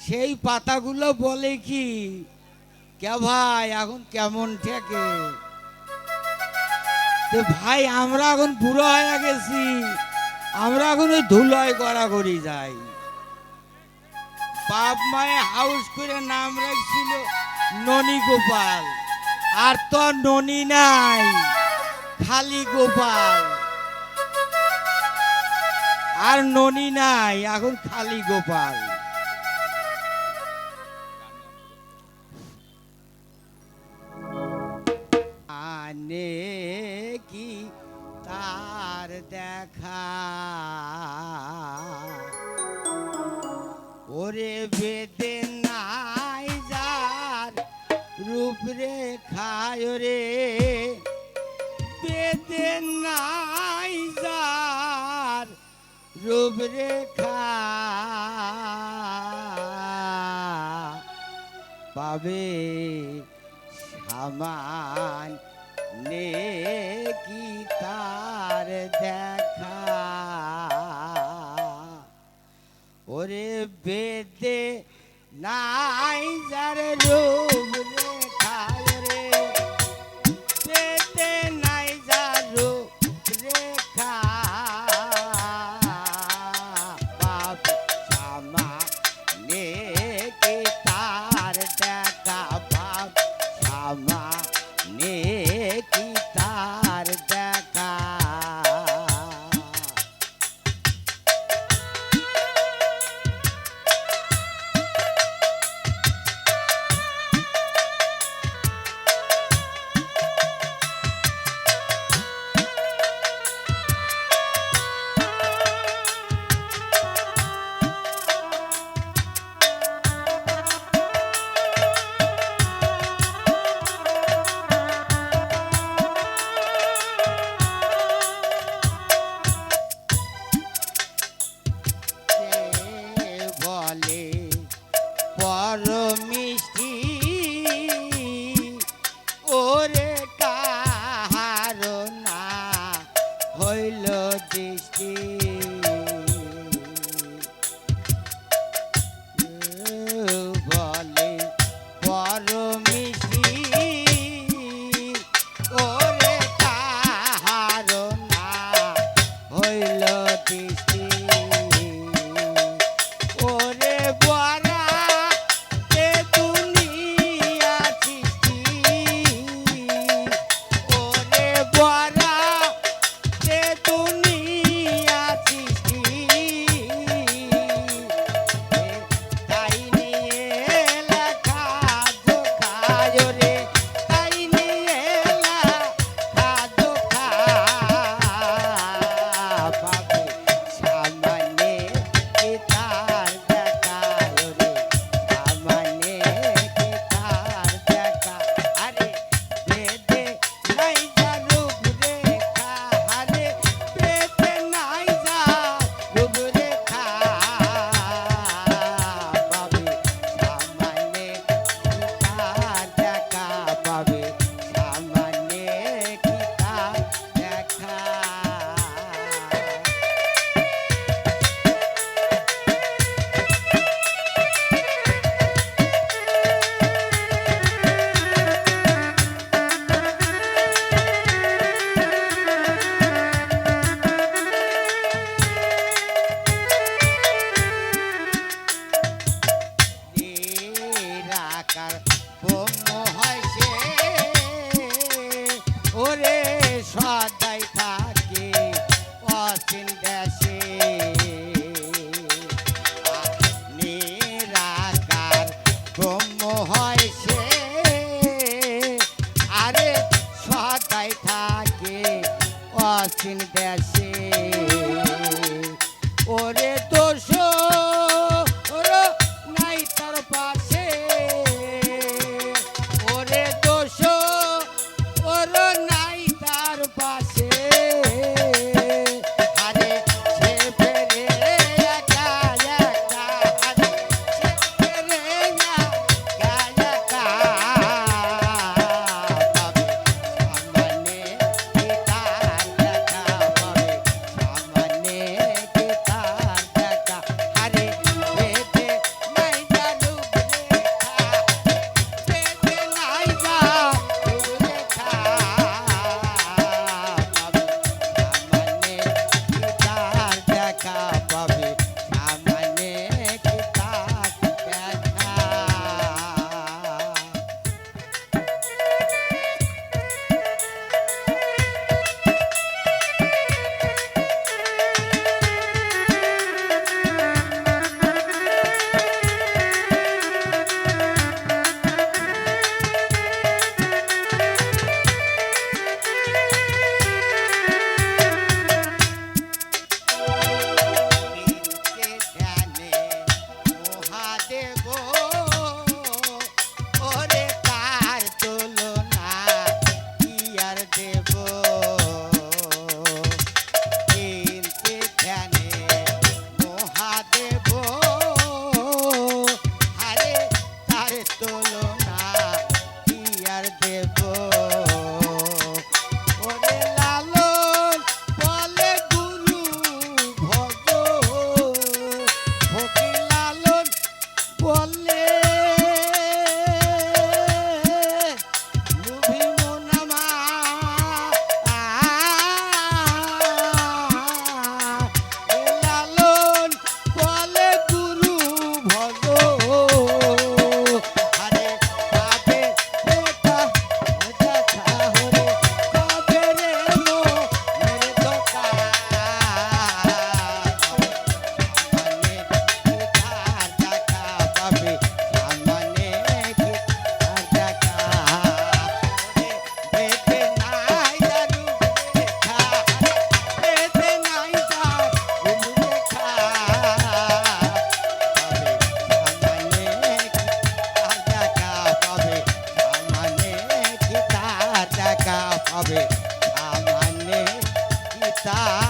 সেই পাতাগুলো বলে কি কে ভাই এখন কেমন ঠেকে? ভাই আমরা এখন বুড়ো হয়ে গেছি, আমরা এখন ওই ধুলায় গড়াগড়ি যাই। বাপ মায়ে হাউস করে নাম রাখছিল ননী গোপাল, আর তো ননী নাই, খালি গোপাল। আর ননী নাই, এখন খালি গোপাল। আনে কি তার দেখা ওরে বেদে নাই যার রূপরেখায় রে, বেদে নাই যার রূপরেখা পাবে সামান নে কি তার দেখা ওরে বেদে নাই যার রূপরেখা রে, বেদে নাই যার রূপরেখা বাপ সামানে কি তার দেখা, বাপ সামানে কি তার দেখা। মিষ্টি ওরে কাহার না হইল দৃষ্টি, বলে বড় মিষ্টি ওরে কাহার না হইল দৃষ্টি, ওরে বড়া ওরে সদাই থাকে অচিন দেশে, নিরাকার ব্রহ্ম হয় সে, আরে সদাই থাকে অচিন দেশে, ওরে দোষ নাই তার পাশে, ওরে দোষ ওর নাই তার পাশে, আরে সে ফেরে একা একা, আরে সে ফেরে একা একা, পাবে সামনে কি তার দেখা, পাবে দেব কিনতে ধ্যানে মহাদেব আরে তার তুলনা কি আর দেব ওরে লালন বলে গুরু ভগ ফকির লালন বলে লুভি মন আমার লালন বলে গুরু ভগ আরে পাবে বেটা দেখা হরে কবে রে মো মেরে দোকা মানে গিটার দেখা পাবে সামনে গিটার দেখা বেদে নাই জানু দেখা বেদে নাই জানু দেখা পাবে সামনে গিটার দেখা পাবে সামনে গিটার দেখা পাবে সামনে গিটার